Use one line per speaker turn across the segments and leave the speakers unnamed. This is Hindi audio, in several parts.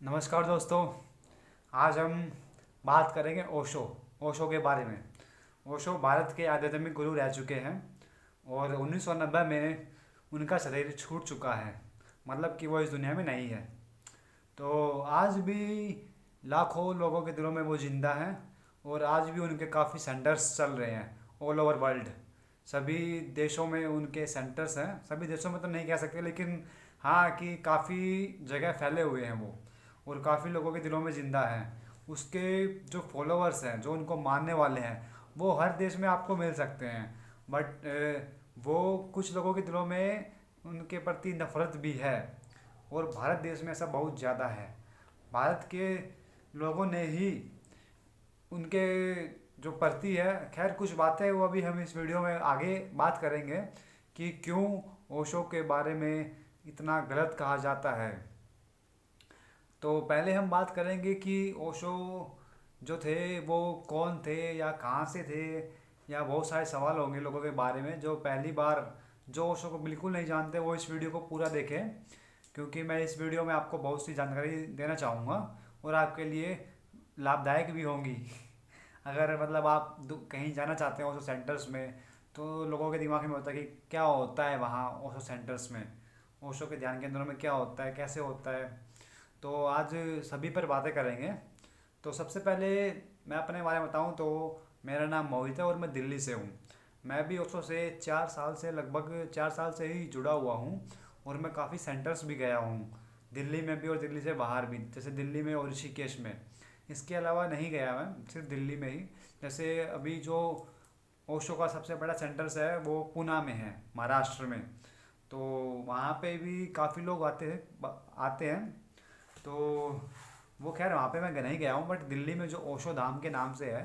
नमस्कार दोस्तों। आज हम बात करेंगे ओशो के बारे में। ओशो भारत के आध्यात्मिक गुरु रह चुके हैं और 1990 में उनका शरीर छूट चुका है। मतलब कि वो इस दुनिया में नहीं है। तो आज भी लाखों लोगों के दिलों में वो जिंदा हैं और आज भी उनके काफ़ी सेंटर्स चल रहे हैं ऑल ओवर वर्ल्ड। सभी देशों में उनके सेंटर्स हैं। सभी देशों में तो नहीं कह सकते, लेकिन हाँ कि काफ़ी जगह फैले हुए हैं वो, और काफ़ी लोगों के दिलों में ज़िंदा हैं। उसके जो फॉलोअर्स हैं, जो उनको मानने वाले हैं, वो हर देश में आपको मिल सकते हैं। बट वो कुछ लोगों के दिलों में उनके प्रति नफरत भी है, और भारत देश में ऐसा बहुत ज़्यादा है। भारत के लोगों ने ही उनके जो प्रति है, खैर कुछ बातें वो अभी हम इस वीडियो में आगे बात करेंगे कि क्यों ओशो के बारे में इतना गलत कहा जाता है। तो पहले हम बात करेंगे कि ओशो जो थे वो कौन थे या कहाँ से थे, या बहुत सारे सवाल होंगे लोगों के बारे में जो पहली बार, जो ओशो को बिल्कुल नहीं जानते, वो इस वीडियो को पूरा देखें, क्योंकि मैं इस वीडियो में आपको बहुत सी जानकारी देना चाहूँगा और आपके लिए लाभदायक भी होंगी। अगर मतलब आप कहीं जाना चाहते हैं ओशो सेंटर्स में, तो लोगों के दिमाग में होता है कि क्या होता है वहाँ ओशो सेंटर्स में, ओशो के ध्यान केंद्रों में क्या होता है, कैसे होता है। तो आज सभी पर बातें करेंगे। तो सबसे पहले मैं अपने बारे में बताऊं तो मेरा नाम मोहित है और मैं दिल्ली से हूं। मैं भी ओशो से 4 साल से, लगभग 4 साल से ही जुड़ा हुआ हूं, और मैं काफ़ी सेंटर्स भी गया हूं, दिल्ली में भी और दिल्ली से बाहर भी, जैसे दिल्ली में और ऋषिकेश में। इसके अलावा नहीं गया मैं, सिर्फ दिल्ली में ही। जैसे अभी जो ओशो का सबसे बड़ा सेंटर्स है वो पूना में है, महाराष्ट्र में। तो वहाँ पे भी काफ़ी लोग आते हैं। तो वो खैर वहाँ पे मैं नहीं गया हूँ, बट दिल्ली में जो ओशो धाम के नाम से है,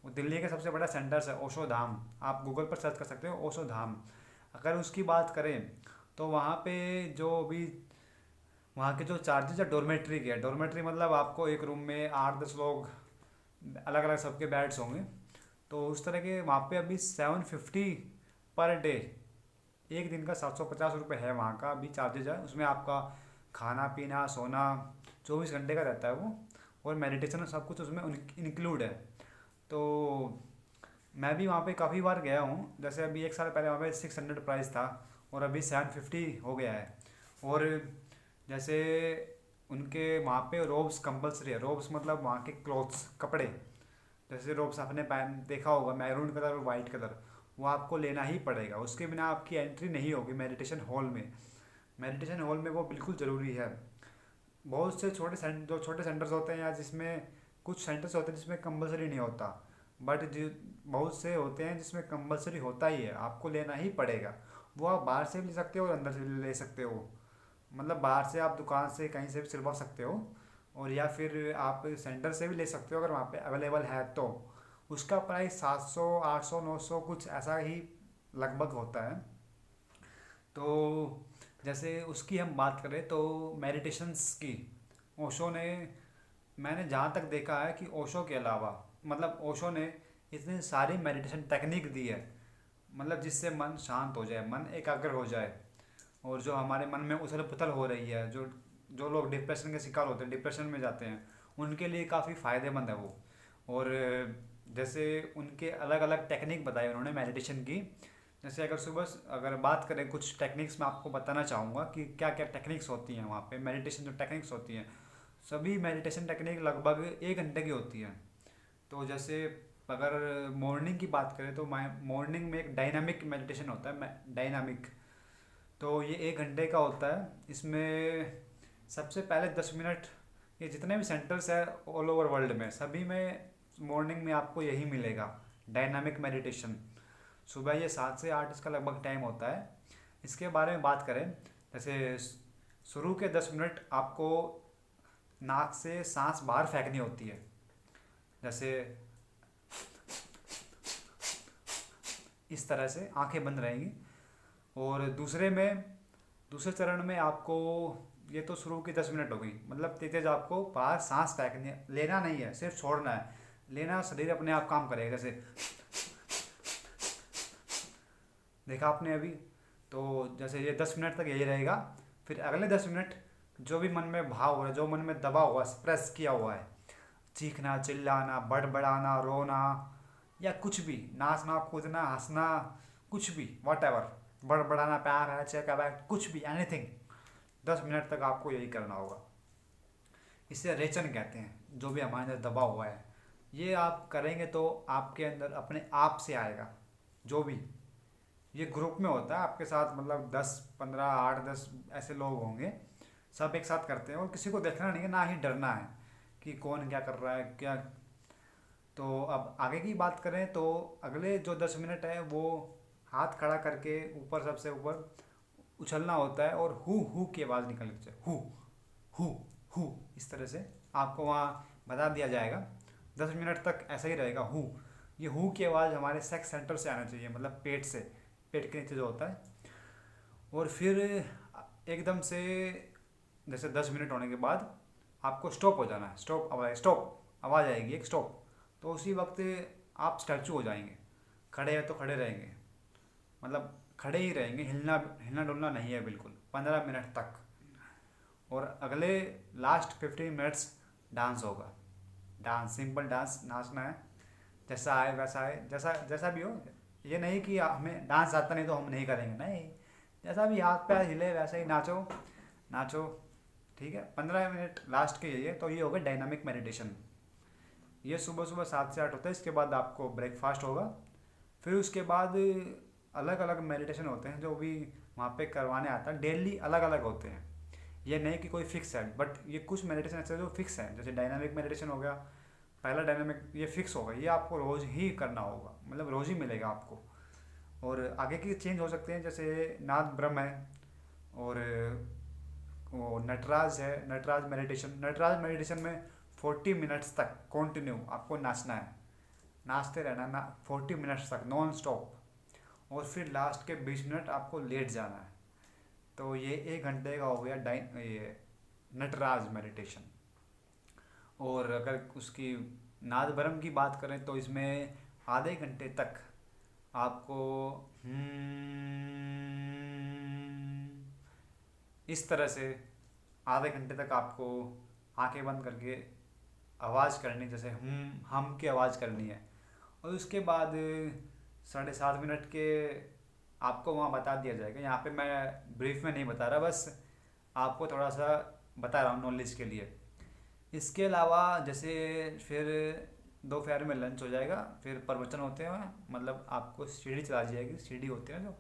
वो दिल्ली का सबसे बड़ा सेंटर्स है ओशो धाम। आप गूगल पर सर्च कर सकते हो ओशो धाम। अगर उसकी बात करें तो वहाँ पे जो भी वहाँ के जो चार्जेज है डॉर्मेट्री के, डॉर्मेट्री मतलब आपको एक रूम में 8-10 लोग, अलग अलग सबके बेड्स होंगे। तो उस तरह के वहाँ पे अभी 750 पर डे, एक दिन का 750 रुपये है वहाँ का अभी चार्जेज है। उसमें आपका खाना पीना सोना 24 घंटे का रहता है वो, और मेडिटेशन सब कुछ उसमें इंक्लूड है। तो मैं भी वहाँ पे काफ़ी बार गया हूँ। जैसे अभी 1 साल पहले वहाँ पे 600 प्राइस था, और अभी 750 हो गया है। और जैसे उनके वहाँ पे रोब्स कंपलसरी है। रोब्स मतलब वहाँ के क्लॉथ्स, कपड़े। जैसे रोब्स आपने पहन देखा होगा, मैरून कलर और वाइट कलर, वो आपको लेना ही पड़ेगा। उसके बिना आपकी एंट्री नहीं होगी मेडिटेशन हॉल में। मेडिटेशन हॉल में वो बिल्कुल ज़रूरी है। बहुत से जो छोटे सेंटर्स होते हैं, या जिसमें कुछ सेंटर्स होते हैं जिसमें कंपलसरी नहीं होता, बट जो बहुत से होते हैं जिसमें कंपलसरी होता ही है, आपको लेना ही पड़ेगा। वो आप बाहर से भी ले सकते हो और अंदर से भी ले सकते हो। मतलब बाहर से आप दुकान से कहीं से भी सिलवा सकते हो, और या फिर आप सेंटर से भी ले सकते हो अगर वहाँ पे अवेलेबल है तो। उसका प्राइस 700 800 900 कुछ ऐसा ही लगभग होता है। तो जैसे उसकी हम बात करें तो मेडिटेशंस की, ओशो ने, मैंने जहाँ तक देखा है कि ओशो के अलावा, मतलब ओशो ने इतनी सारी मेडिटेशन टेक्निक दी है, मतलब जिससे मन शांत हो जाए, मन एकाग्र हो जाए। और जो हमारे मन में उथल पुथल हो रही है, जो जो लोग डिप्रेशन के शिकार होते हैं, डिप्रेशन में जाते हैं, उनके लिए काफ़ी फ़ायदेमंद है वो। और जैसे उनके अलग अलग टेक्निक बताई उन्होंने मेडिटेशन की। जैसे अगर बात करें कुछ टेक्निक्स, मैं आपको बताना चाहूँगा कि क्या क्या टेक्निक्स होती हैं वहाँ पे। मेडिटेशन जो टेक्निक्स होती हैं, सभी मेडिटेशन टेक्निक लगभग 1 घंटे की होती हैं। तो जैसे अगर मॉर्निंग की बात करें तो मॉर्निंग में एक डायनामिक मेडिटेशन होता है, डायनामिक। तो ये 1 घंटे का होता है। इसमें सबसे पहले 10 मिनट, ये जितने भी सेंटर्स है ऑल ओवर वर्ल्ड में, सभी में मॉर्निंग में आपको यही मिलेगा, डायनामिक मेडिटेशन। सुबह ये 7 से 8 इसका लगभग टाइम होता है। इसके बारे में बात करें, जैसे शुरू के 10 मिनट आपको नाक से सांस बाहर फेंकनी होती है, जैसे इस तरह से आंखें बंद रहेंगी। और दूसरे चरण में आपको, ये तो शुरू की 10 मिनट हो गई, मतलब तेज तेज आपको बाहर सांस फेंकनी है, लेना नहीं है, सिर्फ छोड़ना है। लेना शरीर अपने आप काम करेगा, जैसे देखा आपने अभी। तो जैसे ये 10 मिनट तक यही रहेगा। फिर अगले 10 मिनट जो भी मन में भाव हो रहा है, जो मन में दबा हुआ, एक्सप्रेस किया हुआ है, चीखना, चिल्लाना, बड़बड़ाना, रोना, या कुछ भी, नाचना, कूदना, हंसना, कुछ भी, वट एवर, बड़बड़ाना, प्यार है, चेक है, कुछ भी, एनीथिंग, 10 मिनट तक आपको यही करना होगा। इसे रेचन कहते हैं, जो भी हमारे अंदर दबा हुआ है। ये आप करेंगे तो आपके अंदर अपने आप से आएगा। जो भी, ये ग्रुप में होता है आपके साथ, मतलब 10 15 8 10 ऐसे लोग होंगे, सब एक साथ करते हैं, और किसी को देखना नहीं है, ना ही डरना है कि कौन क्या कर रहा है क्या। तो अब आगे की बात करें तो अगले जो 10 मिनट है वो हाथ खड़ा करके ऊपर, सबसे ऊपर उछलना होता है, और हु की आवाज़ निकलनी चाहिए, हु हु, इस तरह से आपको वहाँ बता दिया जाएगा। 10 मिनट तक ऐसा ही रहेगा हु। ये हु की आवाज़ हमारे सेक्स सेंटर से आना चाहिए, मतलब पेट से, पेट के नीचे जो होता है। और फिर एकदम से, जैसे 10 मिनट होने के बाद आपको स्टॉप हो जाना है, स्टॉप आवाज़ आएगी एक, स्टॉप। तो उसी वक्त आप स्टैचू हो जाएंगे। खड़े हैं तो खड़े रहेंगे, मतलब खड़े ही रहेंगे, हिलना हिलना डुलना नहीं है बिल्कुल, 15 मिनट तक। और अगले लास्ट 15 मिनट्स डांस होगा। डांस, सिंपल डांस, नाचना है, जैसा आए वैसा आए, जैसा जैसा भी हो। ये नहीं कि हमें डांस आता नहीं तो हम नहीं करेंगे, नहीं, जैसा भी हाथ पैर हिले वैसे ही नाचो नाचो। ठीक है, 15 मिनट लास्ट के ये, तो ये हो गया डायनामिक मेडिटेशन। ये सुबह सुबह 7 से 8 होता है। इसके बाद आपको ब्रेकफास्ट होगा। फिर उसके बाद अलग अलग मेडिटेशन होते हैं जो भी वहाँ पे करवाने आता है, डेली अलग अलग होते हैं। ये नहीं कि कोई फिक्स है, बट ये कुछ मेडिटेशन ऐसे जो फिक्स है, जैसे डायनामिक मेडिटेशन हो गया, पहला डायनामिक, ये फिक्स होगा, ये आपको रोज़ ही करना होगा, मतलब रोज़ ही मिलेगा आपको। और आगे की चेंज हो सकते हैं, जैसे नाद ब्रह्म है, और वो नटराज है, नटराज मेडिटेशन में 40 मिनट्स तक कंटिन्यू आपको नाचना है, नाचते रहना ना, 40 मिनट्स तक नॉन स्टॉप। और फिर लास्ट के 20 मिनट आपको लेट जाना है। तो ये 1 घंटे का हो गया ये नटराज मेडिटेशन। और अगर उसकी नाद ब्रह्म की बात करें तो इसमें आधे घंटे तक आपको इस तरह से आधे घंटे तक आपको आंखें बंद करके आवाज़ करनी, जैसे हम की आवाज़ करनी है। और उसके बाद 7.5 मिनट के आपको वहाँ बता दिया जाएगा। यहाँ पे मैं ब्रीफ में नहीं बता रहा, बस आपको थोड़ा सा बता रहा हूँ नॉलेज के लिए। इसके अलावा जैसे फिर दोपहर में लंच हो जाएगा, फिर प्रवचन होते हैं, मतलब आपको सीढ़ी चला जाएगी, सीढ़ी होती है जो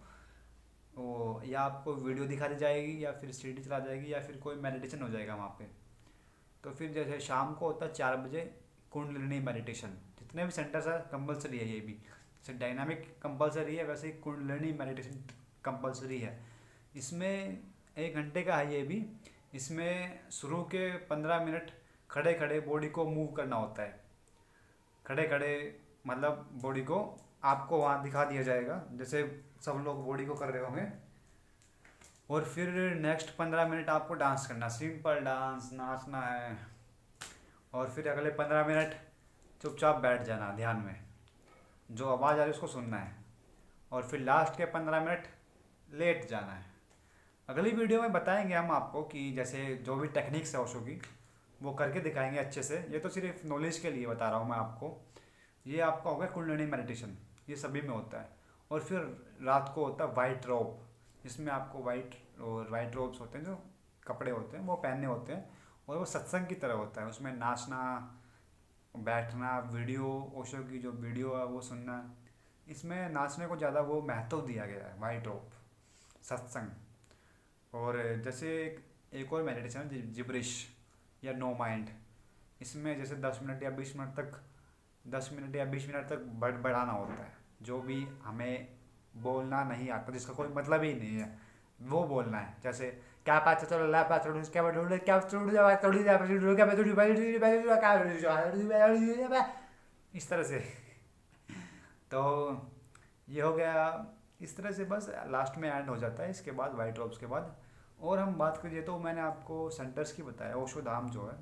वो, या आपको वीडियो दिखा दी जाएगी, या फिर सीढ़ी चला जाएगी, या फिर कोई मेडिटेशन हो जाएगा वहाँ पे। तो फिर जैसे शाम को होता है 4 बजे कुंडलिनी मेडिटेशन। जितने भी सेंटर्स है कंपलसरी है ये भी, जैसे डायनामिक कंपलसरी है वैसे ही कुंडलिनी मेडिटेशन कंपलसरी है। इसमें 1 घंटे का है ये भी। इसमें शुरू के 15 मिनट खड़े खड़े बॉडी को मूव करना होता है, खड़े खड़े, मतलब बॉडी को आपको वहाँ दिखा दिया जाएगा, जैसे सब लोग बॉडी को कर रहे होंगे। और फिर नेक्स्ट 15 मिनट आपको डांस करना, सिंपल डांस, नाचना है। और फिर अगले 15 मिनट चुपचाप बैठ जाना ध्यान में, जो आवाज़ आ रही है उसको सुनना है। और फिर लास्ट के 15 मिनट लेट जाना है। अगली वीडियो में बताएंगे हम आपको कि जैसे जो भी टेक्निक्स है ओशो की, वो करके दिखाएंगे अच्छे से। ये तो सिर्फ नॉलेज के लिए बता रहा हूँ मैं आपको। ये आपका होगा कुंडलिनी मेडिटेशन, ये सभी में होता है। और फिर रात को होता है वाइट रोब, जिसमें आपको वाइट रोब्स होते हैं, जो कपड़े होते हैं वो पहनने होते हैं, और वो सत्संग की तरह होता है। उसमें नाचना, बैठना, वीडियो, ओशो की जो वीडियो है वो सुनना। इसमें नाचने को ज़्यादा वो महत्व दिया गया है, वाइट रोब, सत्संग। और जैसे एक और मेडिटेशन है जिब्रिश या नो माइंड। इसमें जैसे 10 मिनट या 20 मिनट तक, 10 मिनट या 20 मिनट तक बढ़ाना होता है। जो भी हमें बोलना नहीं आता, जिसका कोई मतलब ही नहीं है, वो बोलना है। जैसे क्या पाचा चलो ला पाचा क्या क्या इस तरह से। तो ये हो गया इस तरह से, बस लास्ट में एंड हो जाता है इसके बाद, वाइट रॉब्स के बाद। और हम बात करिए तो मैंने आपको सेंटर्स की बताया, ओशो धाम जो है,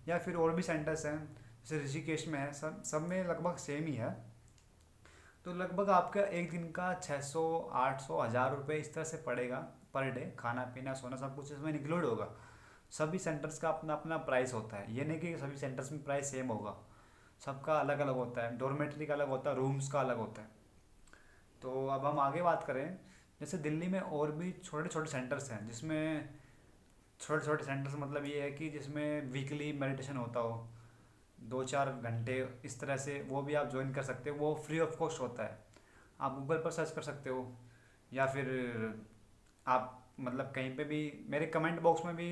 या फिर और भी सेंटर्स हैं, जैसे ऋषिकेश में है, सब में लगभग सेम ही है। तो लगभग आपका एक दिन का 600 800 1000 रुपये इस तरह से पड़ेगा पर डे। खाना पीना सोना सब कुछ इसमें इंक्लूड होगा, सभी सेंटर्स का अपना अपना प्राइस होता है, ये नहीं कि सभी सेंटर्स में प्राइस सेम होगा, सबका अलग अलग होता है, डॉर्मेटरी का अलग होता है, रूम्स का अलग होता है। तो अब हम आगे बात करें, जैसे दिल्ली में और भी छोटे छोटे सेंटर्स हैं, जिसमें छोटे छोटे सेंटर्स मतलब ये है कि जिसमें वीकली मेडिटेशन होता हो 2-4 घंटे, इस तरह से वो भी आप ज्वाइन कर सकते हो, वो फ्री ऑफ कॉस्ट होता है। आप गूगल पर सर्च कर सकते हो, या फिर आप मतलब कहीं पे भी मेरे कमेंट बॉक्स में भी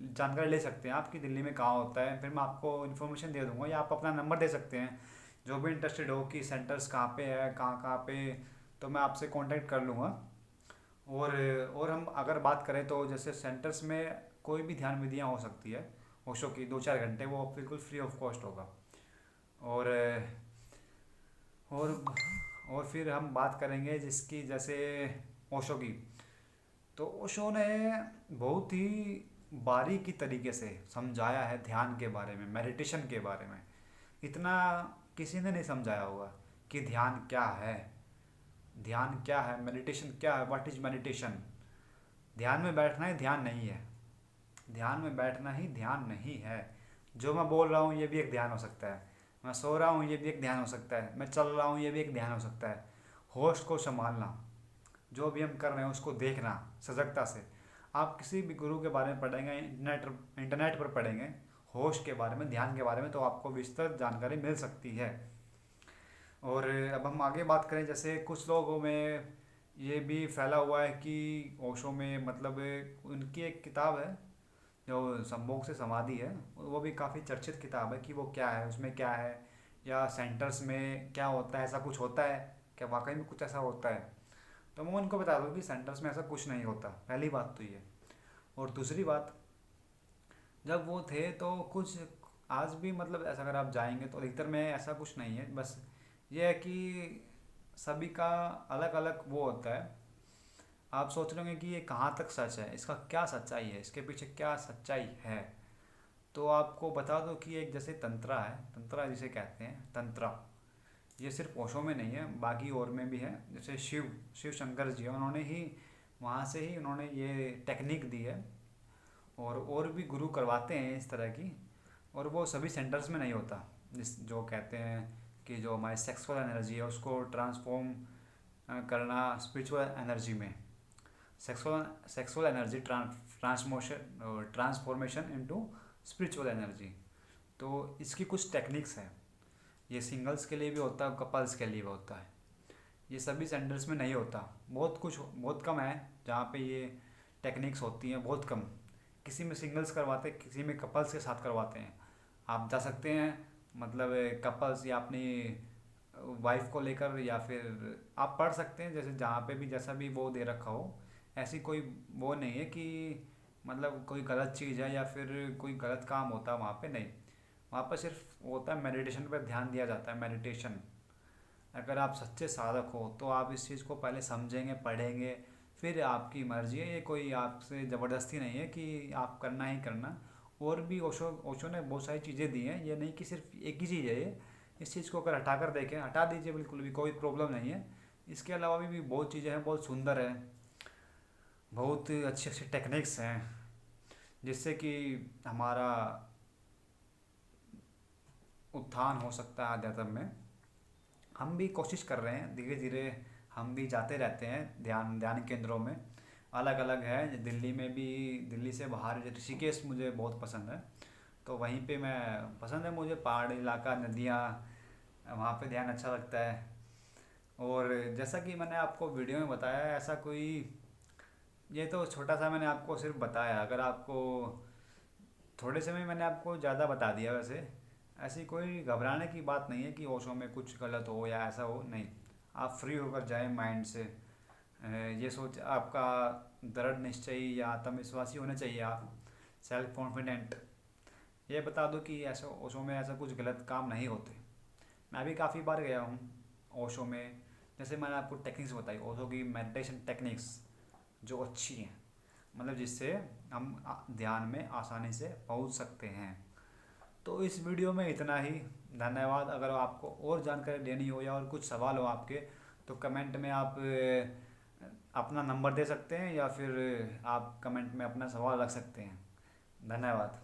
जानकारी ले सकते हैं आप कि दिल्ली में कहाँ होता है, फिर मैं आपको इन्फॉर्मेशन दे दूँगा, या आप अपना नंबर दे सकते हैं जो भी इंटरेस्टेड हो कि सेंटर्स कहाँ पे है, कहाँ कहाँ पे, तो मैं आपसे कांटेक्ट कर लूँगा। और हम अगर बात करें तो जैसे सेंटर्स में कोई भी ध्यान विधियाँ हो सकती है ओशो की, 2-4 घंटे, वो बिल्कुल फ्री ऑफ कॉस्ट होगा। और और और फिर हम बात करेंगे जिसकी जैसे ओशो की, तो ओशो ने बहुत ही बारीकी तरीके से समझाया है ध्यान के बारे में, मेडिटेशन के बारे में। इतना किसी ने नहीं समझाया होगा कि ध्यान क्या है, ध्यान क्या है, मेडिटेशन क्या है, व्हाट इज मेडिटेशन। ध्यान में बैठना ही ध्यान नहीं है, ध्यान में बैठना ही ध्यान नहीं है। जो मैं बोल रहा हूँ ये भी एक ध्यान हो सकता है, मैं सो रहा हूँ ये भी एक ध्यान हो सकता है, मैं चल रहा हूँ ये भी एक ध्यान हो सकता है। होश को संभालना, जो भी हम कर रहे हैं उसको देखना सजगता से। आप किसी भी गुरु के बारे में पढ़ेंगे, इंटरनेट पर पढ़ेंगे होश के बारे में, ध्यान के बारे में, तो आपको विस्तृत जानकारी मिल सकती है। और अब हम आगे बात करें, जैसे कुछ लोगों में ये भी फैला हुआ है कि ओशो में मतलब उनकी एक किताब है जो संभोग से समाधि है, वो भी काफ़ी चर्चित किताब है कि वो क्या है, उसमें क्या है, या सेंटर्स में क्या होता है, ऐसा कुछ होता है क्या, वाकई में कुछ ऐसा होता है। तो मैं उनको बता दूँ कि सेंटर्स में ऐसा कुछ नहीं होता, पहली बात तो ये। और दूसरी बात, जब वो थे तो कुछ, आज भी मतलब ऐसा अगर आप जाएंगे तो अधिकतर में ऐसा कुछ नहीं है, बस ये है कि सभी का अलग अलग वो होता है। आप सोच रहे होंगे कि ये कहाँ तक सच है, इसका क्या सच्चाई है, इसके पीछे क्या सच्चाई है। तो आपको बता दो कि एक जैसे तंत्रा है, तंत्रा जिसे कहते हैं तंत्रा, ये सिर्फ ओशो में नहीं है, बाकी और में भी है। जैसे शिव शिव शंकर जी हैं, उन्होंने ही वहाँ से ही उन्होंने ये टेक्निक दी है, और भी गुरु करवाते हैं इस तरह की। और वो सभी सेंटर्स में नहीं होता, जिस जो कहते हैं कि जो हमारी सेक्सुअल एनर्जी है उसको ट्रांसफॉर्म करना स्पिरिचुअल एनर्जी में, sexual sexual energy transmutation transformation into spiritual energy. तो इसकी कुछ टेक्निक्स हैं, ये सिंगल्स के लिए भी होता है, कपल्स के लिए भी होता है। ये सभी सेंटर्स में नहीं होता, बहुत कम है जहाँ पे ये टेक्निक्स होती हैं, बहुत कम। किसी में सिंगल्स करवाते हैं, किसी में कपल्स के साथ करवाते हैं। आप जा सकते हैं, मतलब कपल्स या अपनी वाइफ को लेकर, या फिर आप पढ़ सकते हैं जैसे जहाँ पे भी जैसा भी वो दे रखा हो। ऐसी कोई वो नहीं है कि मतलब कोई गलत चीज़ है या फिर कोई गलत काम होता है वहाँ पे, नहीं। वहाँ पर सिर्फ होता है मेडिटेशन पर ध्यान दिया जाता है, मेडिटेशन। अगर आप सच्चे साधक हो तो आप इस चीज़ को पहले समझेंगे, पढ़ेंगे, फिर आपकी मर्जी है, ये कोई आपसे ज़बरदस्ती नहीं है कि आप करना ही करना। और भी ओशो ओशो ने बहुत सारी चीज़ें दी हैं, ये नहीं कि सिर्फ एक ही चीज़ है ये। इस चीज़ को अगर हटा कर देखें, हटा दीजिए, बिल्कुल भी कोई प्रॉब्लम नहीं है। इसके अलावा भी बहुत चीज़ें हैं, बहुत सुंदर है, बहुत अच्छी अच्छी टेक्निक्स हैं, जिससे कि हमारा उत्थान हो सकता है अध्यात्म में। हम भी कोशिश कर रहे हैं धीरे धीरे, हम भी जाते रहते हैं ध्यान ध्यान केंद्रों में, अलग अलग है दिल्ली में भी। दिल्ली से बाहर ऋषिकेश मुझे बहुत पसंद है, तो वहीं पे मैं, पसंद है मुझे पहाड़ी इलाका, नदियाँ, वहाँ पे ध्यान अच्छा लगता है। और जैसा कि मैंने आपको वीडियो में बताया, ऐसा कोई, ये तो छोटा सा मैंने आपको सिर्फ बताया, अगर आपको थोड़े समय में मैंने आपको ज़्यादा बता दिया वैसे। ऐसी कोई घबराने की बात नहीं है कि ओशो में कुछ गलत हो या ऐसा हो, नहीं। आप फ्री होकर जाएं माइंड से। ये सोच आपका दृढ़ निश्चयी या आत्मविश्वासी होने चाहिए आप, सेल्फ कॉन्फिडेंट। ये बता दो कि ऐसा ओशो में ऐसा कुछ गलत काम नहीं होते। मैं भी काफ़ी बार गया हूँ ओशो में। जैसे मैंने आपको टेक्निक्स बताई ओशो की, मेडिटेशन टेक्निक्स जो अच्छी हैं, मतलब जिससे हम ध्यान में आसानी से पहुँच सकते हैं। तो इस वीडियो में इतना ही, धन्यवाद। अगर आपको और जानकारी लेनी हो या और कुछ सवाल हो आपके, तो कमेंट में आप अपना नंबर दे सकते हैं, या फिर आप कमेंट में अपना सवाल रख सकते हैं। धन्यवाद।